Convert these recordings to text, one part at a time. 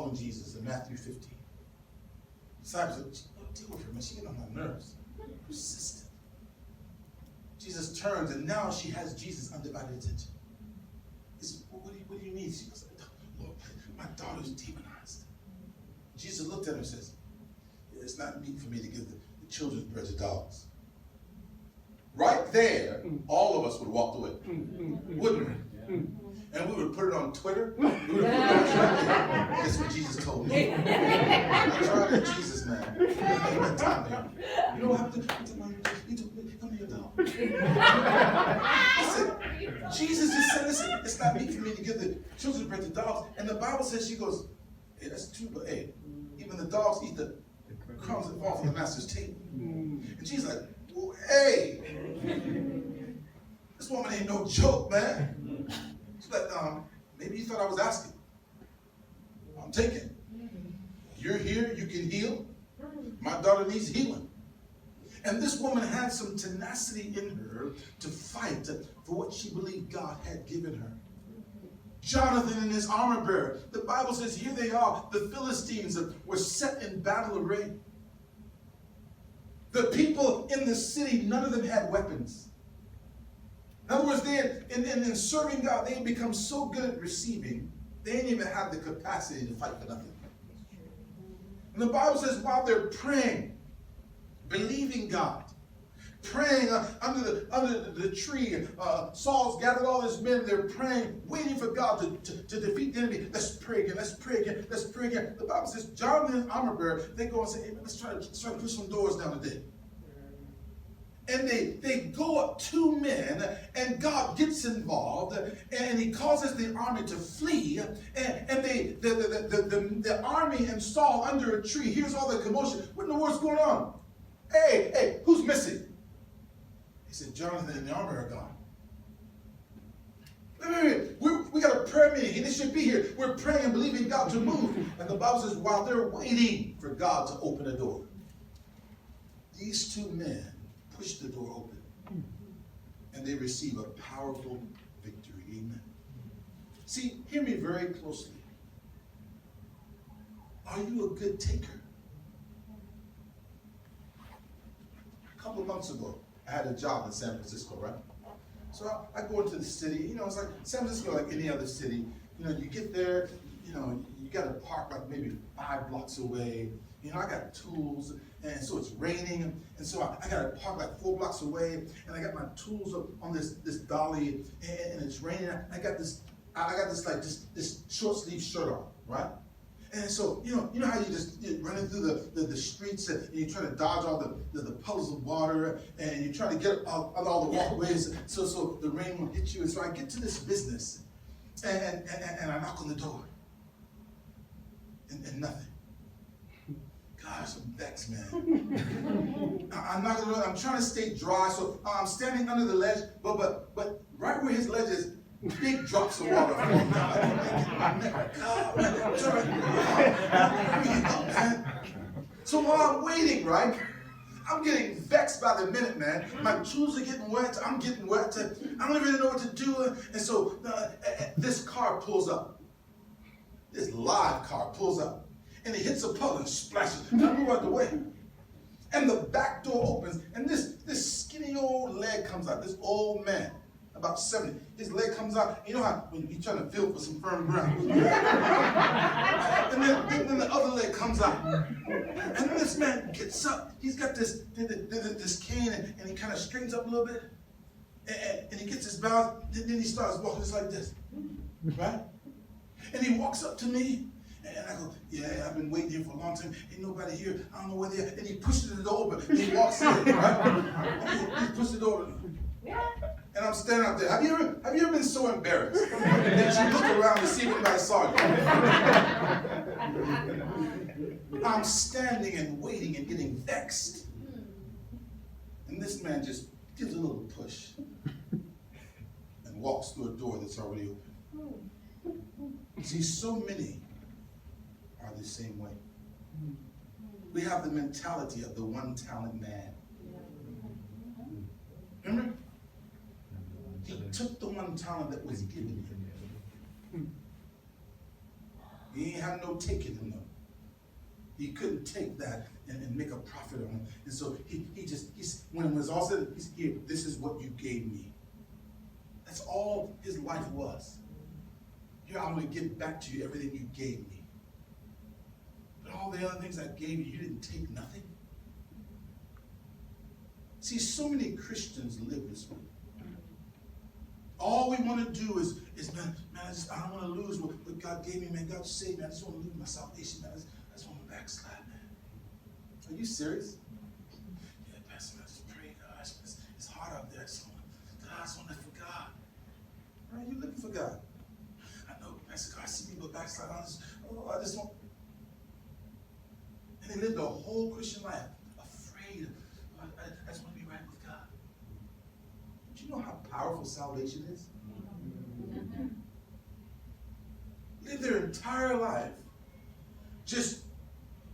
following Jesus in Matthew 15. Disciples said, "Don't deal with her, man. She getting on my nerves." Persistent. Jesus turns, and now she has Jesus' undivided attention. He says, "Well, what do you need?" She goes, "Lord, my daughter's demonized." Jesus looked at her and says, "It's not meet for me to give the children's bread to dogs." Right there, all of us would have walked away, wouldn't we? And we would put it on Twitter. We would put it on Twitter. That's what Jesus told me. I tried with Jesus, man. That time, man. You know what happened? He told me, "Come here, dog." Listen, Jesus just said, "Listen, it's not meet for me to give the children's bread to dogs." And the Bible says, she goes, "Hey, that's true, but hey, even the dogs eat the crumbs that fall from the master's table." And she's like, "Well, hey, this woman ain't no joke, man." She's like, "Maybe you thought I was asking. I'm taking. You're here, you can heal. My daughter needs healing." And this woman had some tenacity in her to fight for what she believed God had given her. Jonathan and his armor bearer, the Bible says, here they are, the Philistines were set in battle array. The people in the city, none of them had weapons. In other words, they had, in serving God, they had become so good at receiving, they didn't even have the capacity to fight for nothing. And the Bible says, while they're praying, believing God, praying under the tree, Saul's gathered all his men, they're praying, waiting for God to defeat the enemy. Let's pray again, let's pray again, let's pray again. The Bible says, Jonathan and armor bearer, they go and say, "Hey, let's try to push some doors down today." And they go up 2 men, and God gets involved, and he causes the army to flee. And the army and Saul under a tree hears all the commotion. What in the world's going on? Hey, who's missing? He said, "Jonathan and the army are gone." Wait. We got a prayer meeting, and they should be here. We're praying and believing God to move. And the Bible says, while they're waiting for God to open a door, these 2 men push the door open, and they receive a powerful victory. Amen. See, hear me very closely. Are you a good taker? A couple of months ago, I had a job in San Francisco, right? So I go into the city. It's like San Francisco, like any other city. You get there, you got to park like maybe 5 blocks away. I got tools, and so it's raining, and so I got to park like 4 blocks away, and I got my tools up on this dolly, and it's raining. I got this short sleeve shirt on, right? And so you know how you're running through the streets, and you're trying to dodge all the puddles of water, and you're trying to get out all the walkways so the rain won't hit you. And so I get to this business, and I knock on the door, and nothing. Gosh, I'm vexed, man. I'm trying to stay dry, so I'm standing under the ledge, but right where his ledge is, big drops of water falling down. So while I'm waiting, right, I'm getting vexed by the minute, man. My tools are getting wet. I'm getting wet. I don't really know what to do. And so this car pulls up. This live car pulls up. And it hits a puddle and splashes. I move out the way. And the back door opens, and this skinny old leg comes out. This old man, about 70. His leg comes out. You know how when you're trying to feel for some firm ground. And then the other leg comes out. And this man gets up. He's got this cane, and he kind of straightens up a little bit. And he gets his balance. Then he starts walking just like this. Right? And he walks up to me. And I go, "Yeah, I've been waiting here for a long time. Ain't nobody here. I don't know where they are." And he pushes the door open. And he walks in, right? He pushes the door open. And I'm standing out there. Have you ever been so embarrassed that you look around to see if anybody saw you? I'm standing and waiting and getting vexed. And this man just gives a little push and walks through a door that's already open. See, so many are the same way. We have the mentality of the one-talent man. Remember? He took the one talent that was given him. He ain't have no taking him though. He couldn't take that and make a profit on him. And so when it was all said, he's here, this is what you gave me. That's all his life was. Here, I'm going to give back to you everything you gave me. But all the other things I gave you, you didn't take nothing. See, so many Christians live this way. All we want to do is man, I don't want to lose what God gave me, man. God saved me. I just want to lose my salvation, man. I just want to backslide, man. Are you serious? Yeah, Pastor, I just pray, God. It's hard out there. I just want to live for God. Why are you looking for God? I know, Pastor, God, I see people backslide. I just want. And they lived a whole Christian life afraid. I just want to be right with God. Do you know how powerful salvation is? Live their entire life just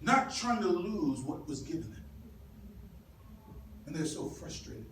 not trying to lose what was given them. And they're so frustrated.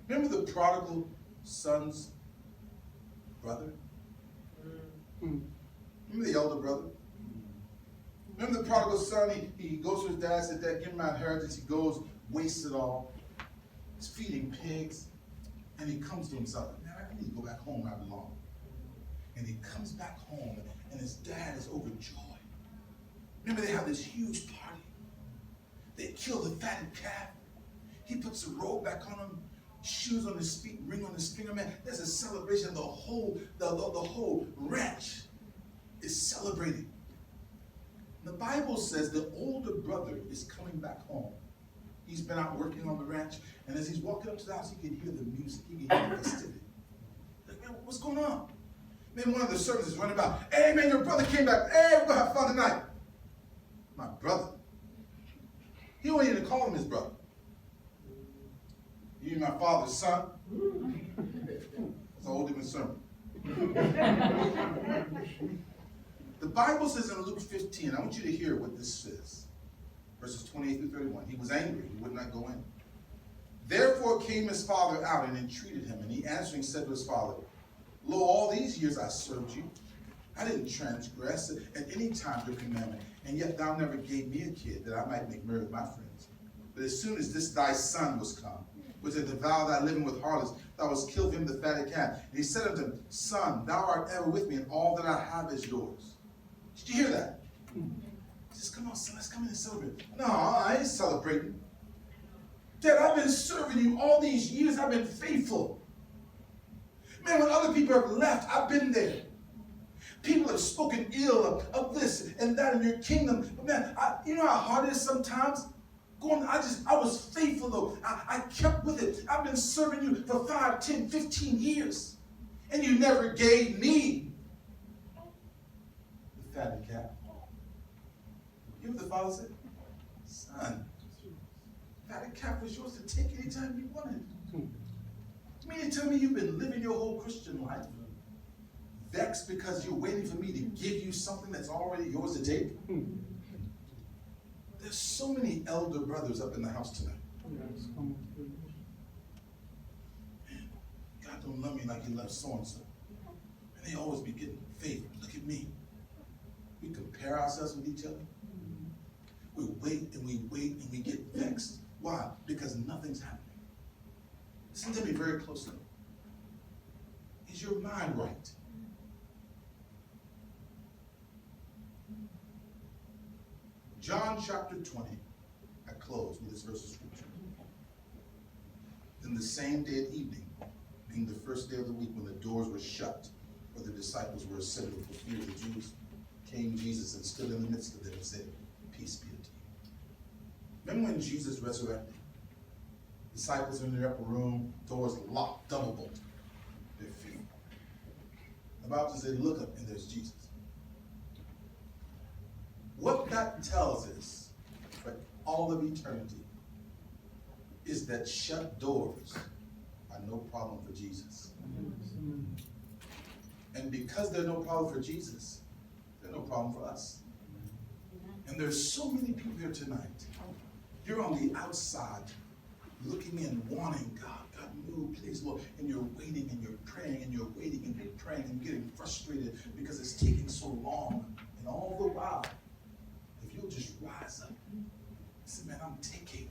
Remember the prodigal son's brother? Remember the elder brother? Remember the prodigal son, he goes to his dad, said, Dad, give me my inheritance. He goes, wastes it all. He's feeding pigs. And he comes to himself, man, I need to go back home where I belong. And he comes back home, and his dad is overjoyed. Remember, they have this huge party. They kill the fatted calf. He puts the robe back on him, shoes on his feet, ring on his finger. Man, there's a celebration. The whole ranch is celebrating. The Bible says the older brother is coming back home. He's been out working on the ranch, and as he's walking up to the house, he can hear the music, he can hear the festivity. Like, man, what's going on? Man, one of the servants is running about. Hey, man, your brother came back. Hey, we're going to have fun tonight. My brother. He don't even call him his brother. You my father's son. It's a whole different sermon. The Bible says in Luke 15, I want you to hear what this says. Verses 28 through 31. He was angry. He would not go in. Therefore came his father out and entreated him. And he answering said to his father, Lo, all these years I served you. I didn't transgress at any time your commandment. And yet thou never gave me a kid that I might make merry with my friends. But as soon as this thy son was come, which had devoured thy living with harlots, thou hast killed him the fatted calf. And he said unto him, Son, thou art ever with me, and all that I have is yours. Did you hear that? He says, come on, son, let's come in and celebrate. No, I ain't celebrating. Dad, I've been serving you all these years. I've been faithful. Man, when other people have left, I've been there. People have spoken ill of this and that in your kingdom. But man, you know how hard it is sometimes? I was faithful though. I kept with it. I've been serving you for 5, 10, 15 years. And you never gave me the fatted calf. You know what the father said? Son, fatted calf was yours to take anytime you wanted. You mean to tell me you've been living your whole Christian life vexed because you're waiting for me to give you something that's already yours to take? There's so many elder brothers up in the house tonight. Man, God don't love me like he loves so-and-so. And they always be getting favor. Look at me. We compare ourselves with each other. We wait and we get vexed. Why? Because nothing's happening. Listen to me very closely. Is your mind right? John chapter 20, I close with this verse of scripture. Then the same day at evening, being the first day of the week when the doors were shut, where the disciples were assembled for fear of the Jews, came Jesus and stood in the midst of them and said, Peace be unto you. Remember when Jesus resurrected? Disciples in the upper room, doors locked, double bolted. They're fearful. The Bible says they look up and there's Jesus. What that tells us for all of eternity is that shut doors are no problem for Jesus. And because they're no problem for Jesus, they're no problem for us. And there's so many people here tonight. You're on the outside looking in, wanting God. God, move, please, Lord. And you're waiting and you're praying and you're waiting and you're praying and you're getting frustrated because it's taking so long. And all the while, if you'll just rise up and say, man, I'm taking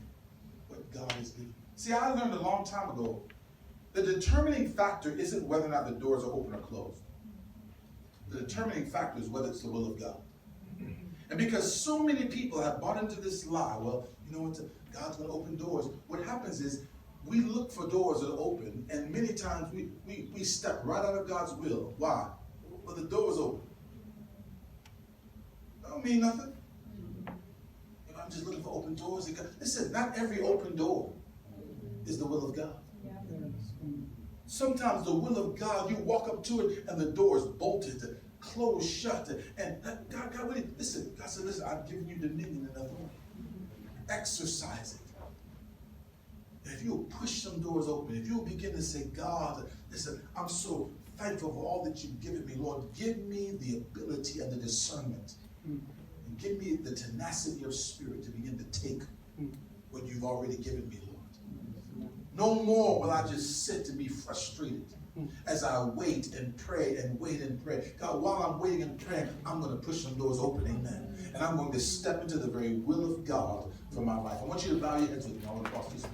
what God has given. See, I learned a long time ago, the determining factor isn't whether or not the doors are open or closed. The determining factor is whether it's the will of God. And because so many people have bought into this lie, well, you know what, God's going to open doors. What happens is we look for doors that are open, and many times we step right out of God's will. Why? Well, the door's open. That don't mean nothing. You know, I'm just looking for open doors. Listen, not every open door is the will of God. Sometimes the will of God, you walk up to it and the door is bolted, closed shut. And God, listen, God said, listen, I've given you dominion and authority. Exercise it. If you'll push some doors open, if you'll begin to say, God, listen, I'm so thankful for all that you've given me, Lord. Give me the ability and the discernment. And give me the tenacity of spirit to begin to take what you've already given me, Lord. No more will I just sit and be frustrated as I wait and pray and wait and pray. God, while I'm waiting and praying, I'm going to push some doors open, amen. And I'm going to step into the very will of God for my life. I want you to bow your heads with me. I want to cross this.